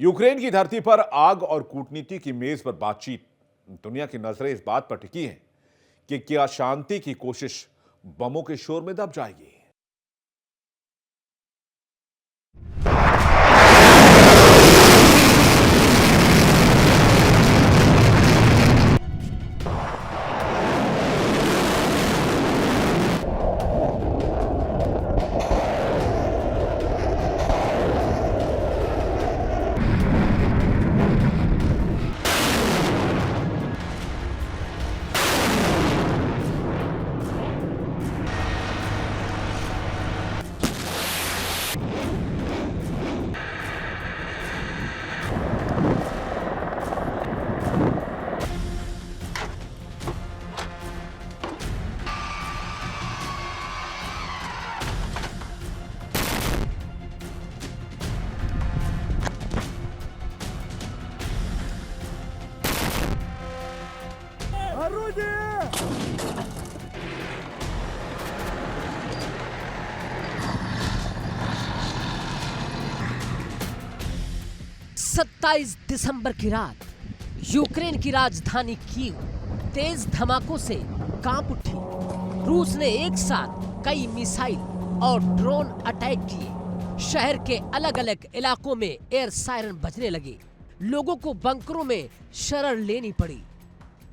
Ukraine की धरती पर आग और कूटनीति की मेज पर बातचीत। दुनिया की नजरें इस बात पर टिकी हैं कि क्या शांति की कोशिश बमों के शोर में दब जाएगी। Орудие! 27 दिसंबर की रात यूक्रेन की राजधानी कीव तेज धमाकों से कांप उठी। रूस ने एक साथ कई मिसाइल और ड्रोन अटैक किए। शहर के अलग अलग इलाकों में एयर सायरन बजने लगे। लोगों को बंकरों में शरण लेनी पड़ी।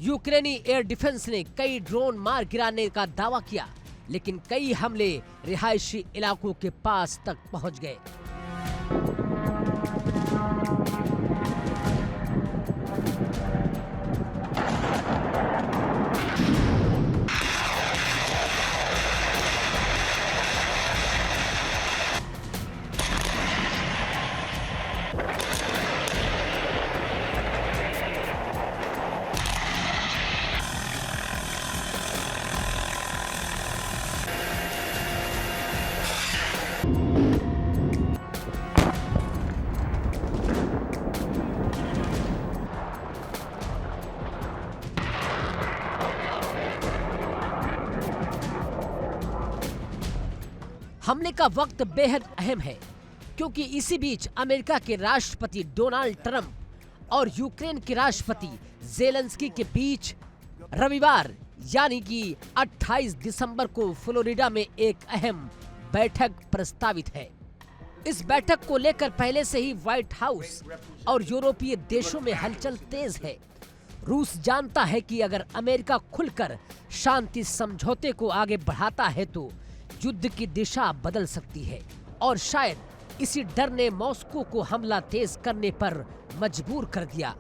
यूक्रेनी एयर डिफेंस ने कई ड्रोन मार गिराने का दावा किया, लेकिन कई हमले रिहायशी इलाकों के पास तक पहुंच गए। हमले का वक्त बेहद अहम है, क्योंकि इसी बीच अमेरिका के राष्ट्रपति डोनाल्ड ट्रंप और यूक्रेन के राष्ट्रपति ज़ेलेंस्की के बीच रविवार यानी कि 28 दिसंबर को फ्लोरिडा में एक अहम बैठक प्रस्तावित है। इस बैठक को लेकर पहले से ही व्हाइट हाउस और यूरोपीय देशों में हलचल तेज है। रूस जानता है कि अगर अमेरिका खुलकर शांति समझौते को आगे बढ़ाता है तो युद्ध की दिशा बदल सकती है, और शायद इसी डर ने मॉस्को को हमला तेज करने पर मजबूर कर दिया।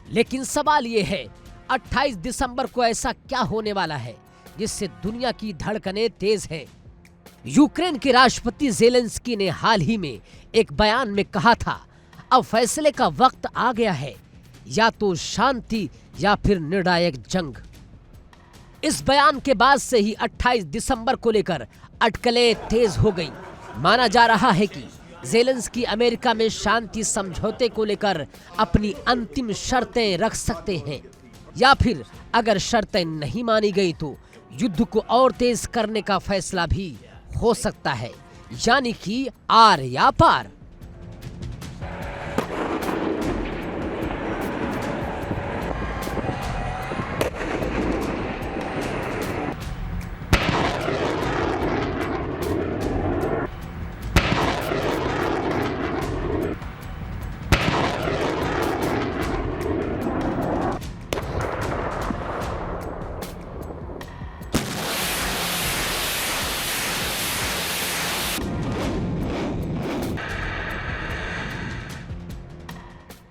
लेकिन सवाल ये है, 28 दिसंबर को ऐसा क्या होने वाला है जिससे दुनिया की धड़कनें तेज हैं? यूक्रेन के राष्ट्रपति ज़ेलेंस्की ने हाल ही में एक बयान में कहा था, अब फैसले का वक्त आ गया है, या तो शांति या फिर निर्णायक जंग। इस बयान के बाद से ही 28 दिसंबर को लेकर अटकलें तेज हो गई। माना जा रहा है कि ज़ेलेंस्की अमेरिका में शांति समझौते को लेकर अपनी अंतिम शर्तें रख सकते हैं, या फिर अगर शर्तें नहीं मानी गई तो युद्ध को और तेज करने का फैसला भी हो सकता है, यानी कि आर या पार।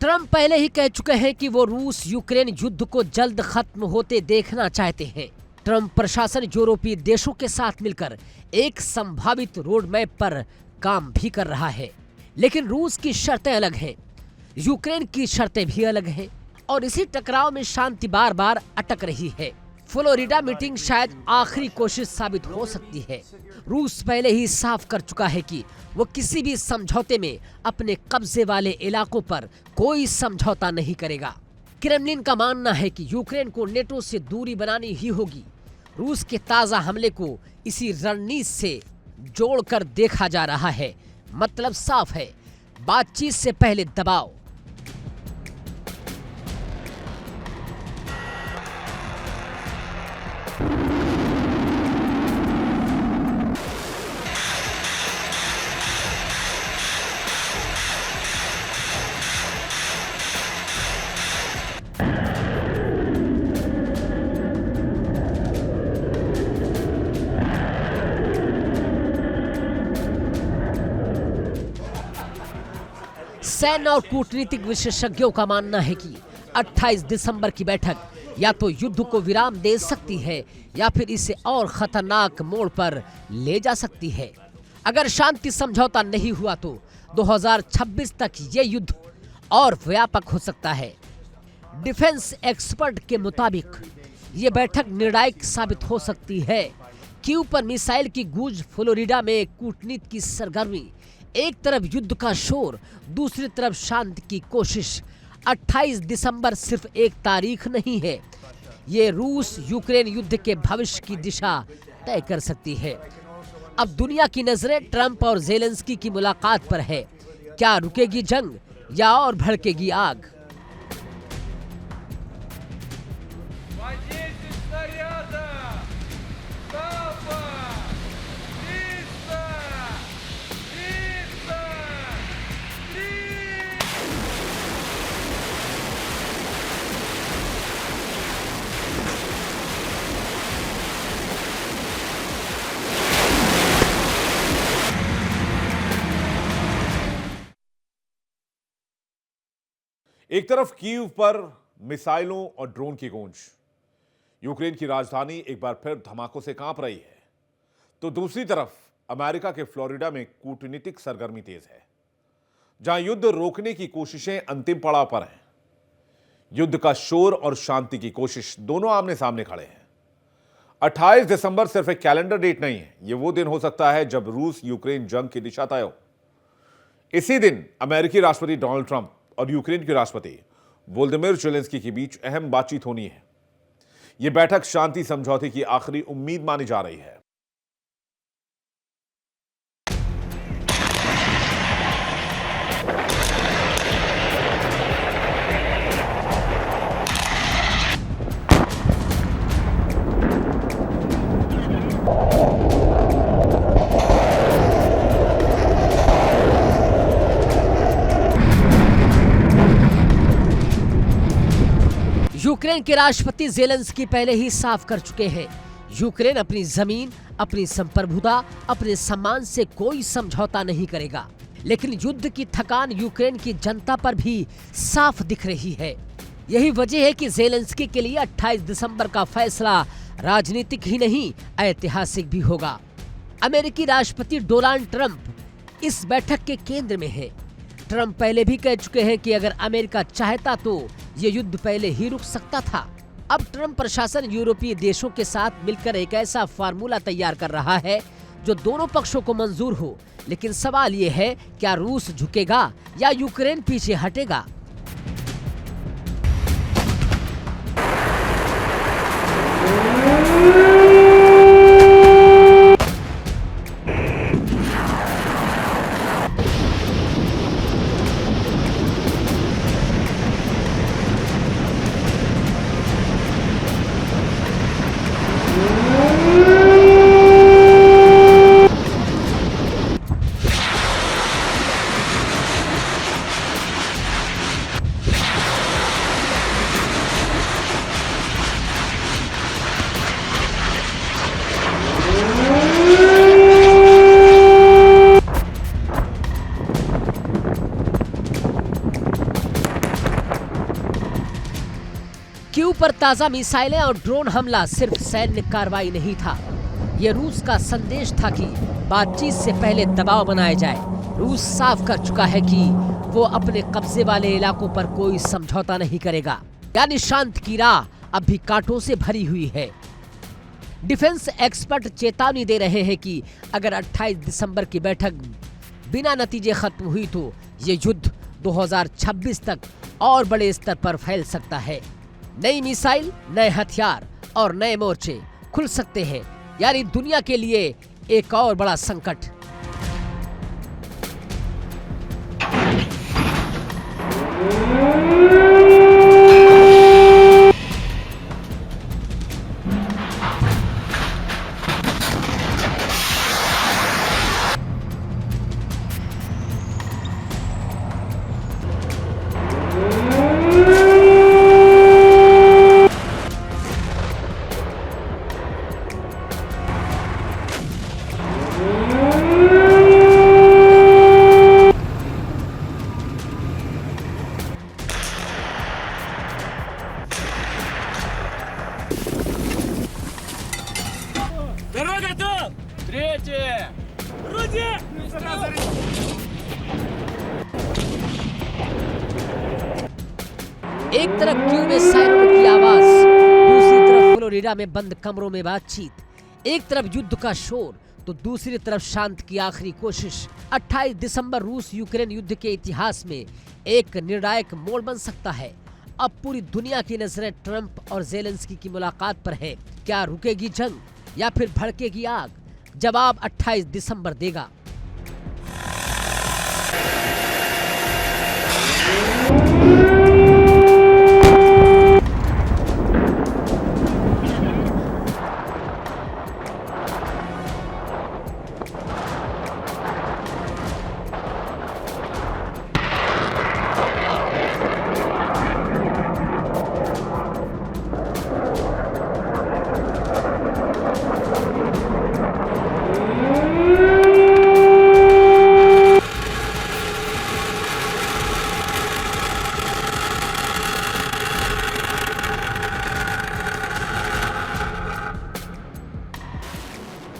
ट्रंप पहले ही कह चुके हैं कि वो रूस यूक्रेन युद्ध को जल्द खत्म होते देखना चाहते हैं। ट्रंप प्रशासन यूरोपीय देशों के साथ मिलकर एक संभावित रोड मैप पर काम भी कर रहा है, लेकिन रूस की शर्तें अलग हैं, यूक्रेन की शर्तें भी अलग हैं और इसी टकराव में शांति बार बार अटक रही है। फ्लोरिडा मीटिंग शायद आखिरी कोशिश साबित हो सकती है। रूस पहले ही साफ कर चुका है कि वो किसी भी समझौते में अपने कब्जे वाले इलाकों पर कोई समझौता नहीं करेगा। क्रेमलिन का मानना है कि यूक्रेन को नेटो से दूरी बनानी ही होगी। रूस के ताजा हमले को इसी रणनीति से जोड़कर देखा जा रहा है। मतलब साफ है, बातचीत से पहले दबाव। सैन्य और कूटनीतिक विशेषज्ञों का मानना है कि 28 दिसंबर की बैठक या तो युद्ध को विराम दे सकती है या फिर इसे और खतरनाक मोड़ पर ले जा सकती है। अगर शांति समझौता नहीं हुआ तो 2026 तक ये युद्ध और व्यापक हो सकता है। डिफेंस एक्सपर्ट के मुताबिक ये बैठक निर्णायक साबित हो सकती है। कीव पर मिसाइल की गूंज, फ्लोरिडा में कूटनीति की सरगर्मी, एक तरफ युद्ध का शोर, दूसरी तरफ शांति की कोशिश। 28 दिसंबर सिर्फ एक तारीख नहीं है, ये रूस यूक्रेन युद्ध के भविष्य की दिशा तय कर सकती है। अब दुनिया की नजरें ट्रंप और ज़ेलेंस्की की मुलाकात पर है। क्या रुकेगी जंग या और भड़केगी आग? एक तरफ कीव पर मिसाइलों और ड्रोन की गूंज, यूक्रेन की राजधानी एक बार फिर धमाकों से कांप रही है, तो दूसरी तरफ अमेरिका के फ्लोरिडा में कूटनीतिक सरगर्मी तेज है, जहां युद्ध रोकने की कोशिशें अंतिम पड़ाव पर हैं। युद्ध का शोर और शांति की कोशिश दोनों आमने सामने खड़े हैं। 28 दिसंबर सिर्फ एक कैलेंडर डेट नहीं है, यह वो दिन हो सकता है जब रूस यूक्रेन जंग की दिशा तय हो। इसी दिन अमेरिकी राष्ट्रपति डोनाल्ड ट्रंप और यूक्रेन के राष्ट्रपति वोलोदिमीर ज़ेलेंस्की के बीच अहम बातचीत होनी है। यह बैठक शांति समझौते की आखिरी उम्मीद मानी जा रही है। यूक्रेन के राष्ट्रपति ज़ेलेंस्की पहले ही साफ कर चुके हैं, यूक्रेन अपनी जमीन, अपनी संप्रभुता, अपने सम्मान से कोई समझौता नहीं करेगा। लेकिन युद्ध की थकान यूक्रेन की जनता पर भी साफ दिख रही है। यही वजह है कि ज़ेलेंस्की के लिए 28 दिसंबर का फैसला राजनीतिक ही नहीं, ऐतिहासिक भी होगा। अमेरिकी राष्ट्रपति डोनाल्ड ट्रंप इस बैठक के केंद्र में है। ट्रंप पहले भी कह चुके हैं कि अगर अमेरिका चाहता तो ये युद्ध पहले ही रुक सकता था। अब ट्रंप प्रशासन यूरोपीय देशों के साथ मिलकर एक ऐसा फार्मूला तैयार कर रहा है जो दोनों पक्षों को मंजूर हो। लेकिन सवाल ये है, क्या रूस झुकेगा या यूक्रेन पीछे हटेगा? पर ताजा मिसाइलें और ड्रोन हमला सिर्फ सैन्य कार्रवाई नहीं था, ये रूस का संदेश था कि बातचीत से पहले दबाव बनाया जाए। रूस साफ कर चुका है कि वो अपने कब्जे वाले इलाकों पर कोई समझौता नहीं करेगा, यानी शांत की राह अब भी कांटों से भरी हुई है। डिफेंस एक्सपर्ट चेतावनी दे रहे हैं कि अगर 28 दिसंबर की बैठक बिना नतीजे खत्म हुई तो ये युद्ध 2026 तक और बड़े स्तर पर फैल सकता है। नई मिसाइल, नए हथियार और नए मोर्चे खुल सकते हैं, यानी दुनिया के लिए एक और बड़ा संकट। Дорога там! Третья! Вроде! एक तरफ क्यूब में सायरन की आवाज, दूसरी तरफ फ्लोरिडा में बंद कमरों में बातचीत। एक तरफ युद्ध का शोर तो दूसरी तरफ शांत की आखिरी कोशिश। 28 दिसंबर रूस यूक्रेन युद्ध के इतिहास में एक निर्णायक मोड़ बन सकता है। अब पूरी दुनिया की नजरें ट्रंप और ज़ेलेंस्की की मुलाकात पर है। क्या रुकेगी जंग या फिर भड़केगी आग? जवाब 28 दिसंबर देगा।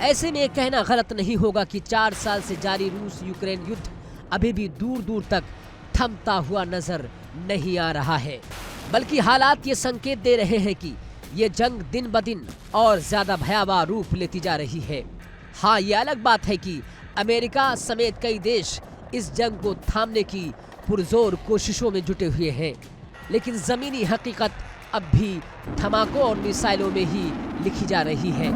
ऐसे में कहना गलत नहीं होगा कि 4 साल से जारी रूस यूक्रेन युद्ध अभी भी दूर दूर तक थमता हुआ नजर नहीं आ रहा है, बल्कि हालात ये संकेत दे रहे हैं कि ये जंग दिन ब दिन और ज्यादा भयावह रूप लेती जा रही है। हाँ, ये अलग बात है कि अमेरिका समेत कई देश इस जंग को थामने की पुरजोर कोशिशों में जुटे हुए हैं, लेकिन जमीनी हकीकत अब भी धमाकों और मिसाइलों में ही लिखी जा रही है।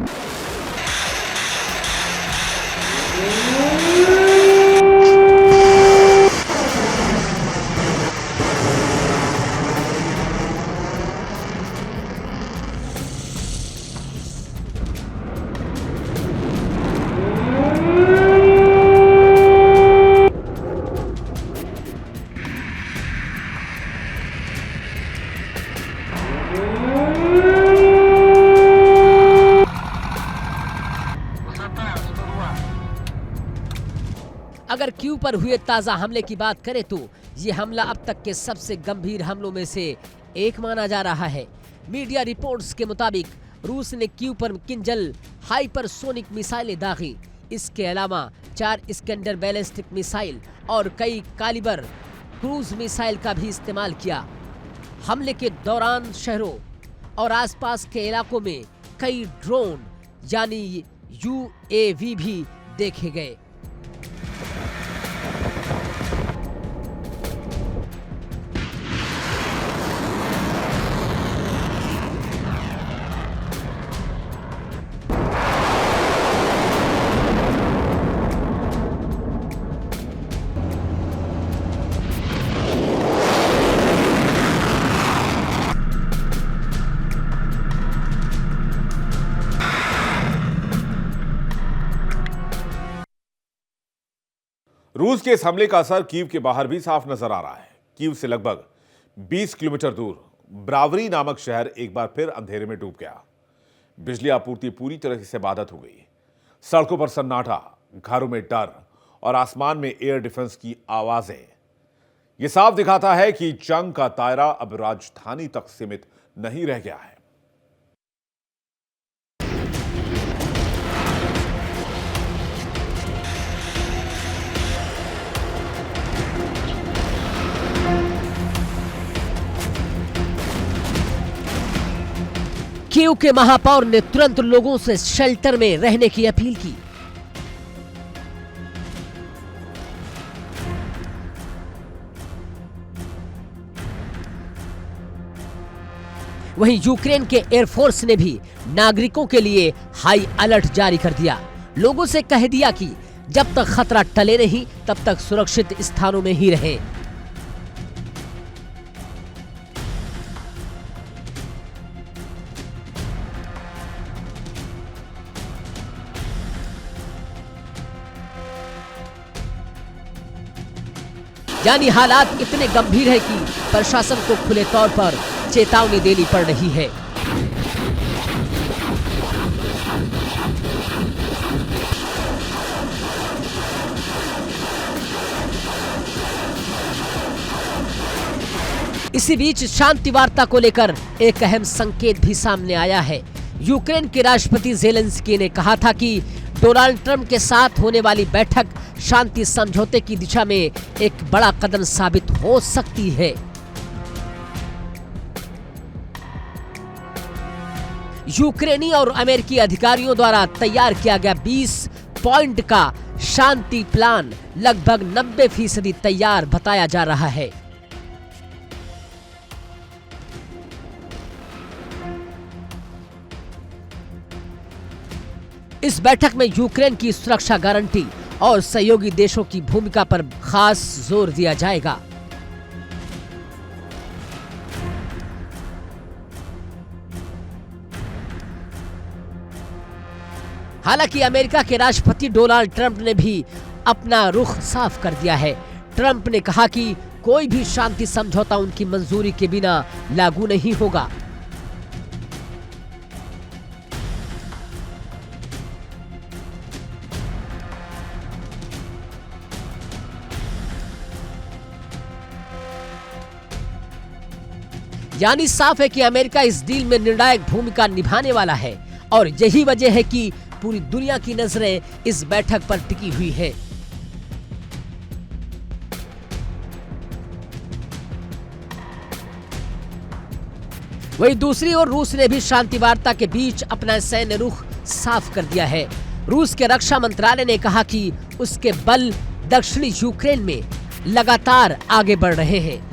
अगर क्यू पर हुए ताजा हमले की बात करें तो ये हमला अब तक के सबसे गंभीर हमलों में से एक माना जा रहा है। मीडिया रिपोर्ट्स के मुताबिक रूस ने क्यू पर किंजल हाइपरसोनिक मिसाइलें दागी। इसके अलावा 4 इस्कंदर बैलिस्टिक मिसाइल और कई कैलिबर क्रूज मिसाइल का भी इस्तेमाल किया। हमले के दौरान शहरों और आसपास के इलाकों में कई ड्रोन यानी UAV भी देखे गए। रूस के इस हमले का असर कीव के बाहर भी साफ नजर आ रहा है। कीव से लगभग 20 किलोमीटर दूर ब्रावरी नामक शहर एक बार फिर अंधेरे में डूब गया। बिजली आपूर्ति पूरी तरह से बाधित हो गई। सड़कों पर सन्नाटा, घरों में डर और आसमान में एयर डिफेंस की आवाजें। यह साफ दिखाता है कि जंग का दायरा अब राजधानी तक सीमित नहीं रह गया है। कीव के महापौर ने तुरंत लोगों से शेल्टर में रहने की अपील की। वहीं यूक्रेन के एयरफोर्स ने भी नागरिकों के लिए हाई अलर्ट जारी कर दिया। लोगों से कह दिया कि जब तक खतरा टले नहीं तब तक सुरक्षित स्थानों में ही रहें। यानी हालात इतने गंभीर है कि प्रशासन को खुले तौर पर चेतावनी देनी पड़ रही है। इसी बीच शांति वार्ता को लेकर एक अहम संकेत भी सामने आया है। यूक्रेन के राष्ट्रपति ज़ेलेंस्की ने कहा था कि डोनाल्ड ट्रंप के साथ होने वाली बैठक शांति समझौते की दिशा में एक बड़ा कदम साबित हो सकती है। यूक्रेनी और अमेरिकी अधिकारियों द्वारा तैयार किया गया 20 पॉइंट का शांति प्लान लगभग 90% तैयार बताया जा रहा है। इस बैठक में यूक्रेन की सुरक्षा गारंटी और सहयोगी देशों की भूमिका पर खास जोर दिया जाएगा। हालांकि अमेरिका के राष्ट्रपति डोनाल्ड ट्रंप ने भी अपना रुख साफ कर दिया है। ट्रंप ने कहा कि कोई भी शांति समझौता उनकी मंजूरी के बिना लागू नहीं होगा। यानी साफ है कि अमेरिका इस डील में निर्णायक भूमिका निभाने वाला है और यही वजह है कि पूरी दुनिया की नजरें इस बैठक पर टिकी हुई है। वहीं दूसरी ओर रूस ने भी शांति वार्ता के बीच अपना सैन्य रुख साफ कर दिया है। रूस के रक्षा मंत्रालय ने कहा कि उसके बल दक्षिणी यूक्रेन में लगातार आगे बढ़ रहे हैं।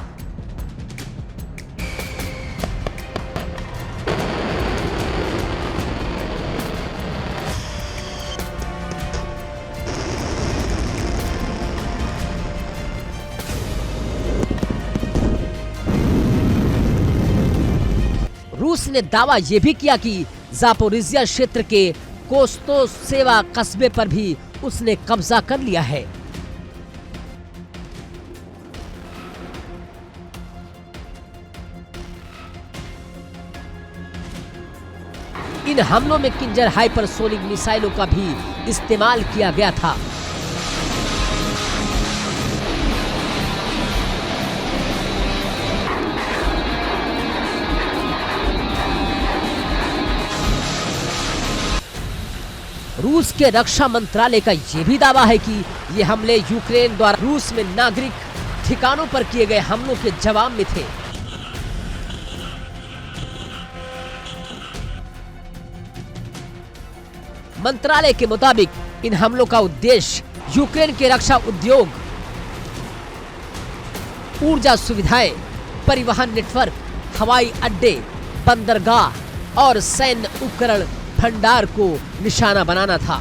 रूस ने दावा यह भी किया कि ज़ापोरिज़िया क्षेत्र के कोस्तोसेवा कस्बे पर भी उसने कब्जा कर लिया है। इन हमलों में किंजर हाइपरसोनिक मिसाइलों का भी इस्तेमाल किया गया था। रूस के रक्षा मंत्रालय का यह भी दावा है कि ये हमले यूक्रेन द्वारा रूस में नागरिक ठिकानों पर किए गए हमलों के जवाब में थे। मंत्रालय के मुताबिक इन हमलों का उद्देश्य यूक्रेन के रक्षा उद्योग, ऊर्जा सुविधाएं, परिवहन नेटवर्क, हवाई अड्डे, बंदरगाह और सैन्य उपकरण भंडार को निशाना बनाना था।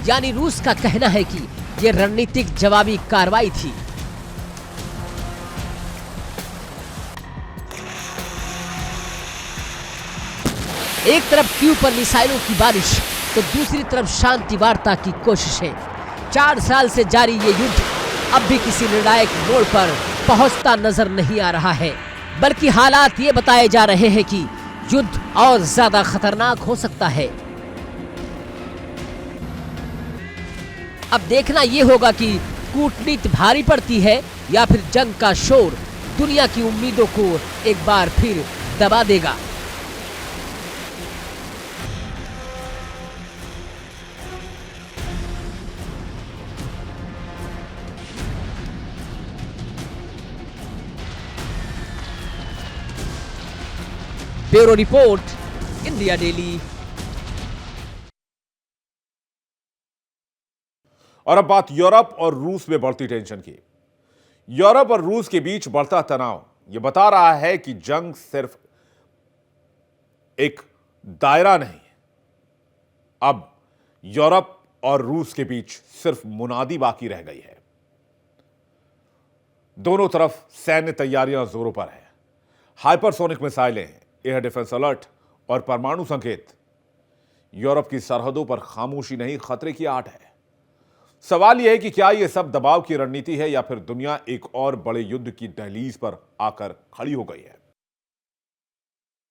यानी रूस का कहना है कि यह रणनीतिक जवाबी कार्रवाई थी। एक तरफ कीव पर मिसाइलों की बारिश तो दूसरी तरफ शांति वार्ता की कोशिशें। 4 साल से जारी ये युद्ध अब भी किसी निर्णायक मोड़ पर पहुंचता नजर नहीं आ रहा है, बल्कि हालात ये बताए जा रहे हैं कि युद्ध और ज्यादा खतरनाक हो सकता है। अब देखना ये होगा कि कूटनीति भारी पड़ती है या फिर जंग का शोर दुनिया की उम्मीदों को एक बार फिर दबा देगा। Bureau report, India daily. और अब बात यूरोप और रूस में बढ़ती टेंशन की। यूरोप और रूस के बीच बढ़ता तनाव यह बता रहा है कि जंग सिर्फ एक दायरा नहीं, अब यूरोप और रूस के बीच सिर्फ मुनादी बाकी रह गई है। दोनों तरफ सैन्य तैयारियां जोरों पर है। हाइपरसोनिक मिसाइलें, एयर डिफेंस अलर्ट और परमाणु संकेत। यूरोप की सरहदों पर खामोशी नहीं, खतरे की आड़ है। सवाल यह है कि क्या यह सब दबाव की रणनीति है या फिर दुनिया एक और बड़े युद्ध की दहलीज पर आकर खड़ी हो गई है।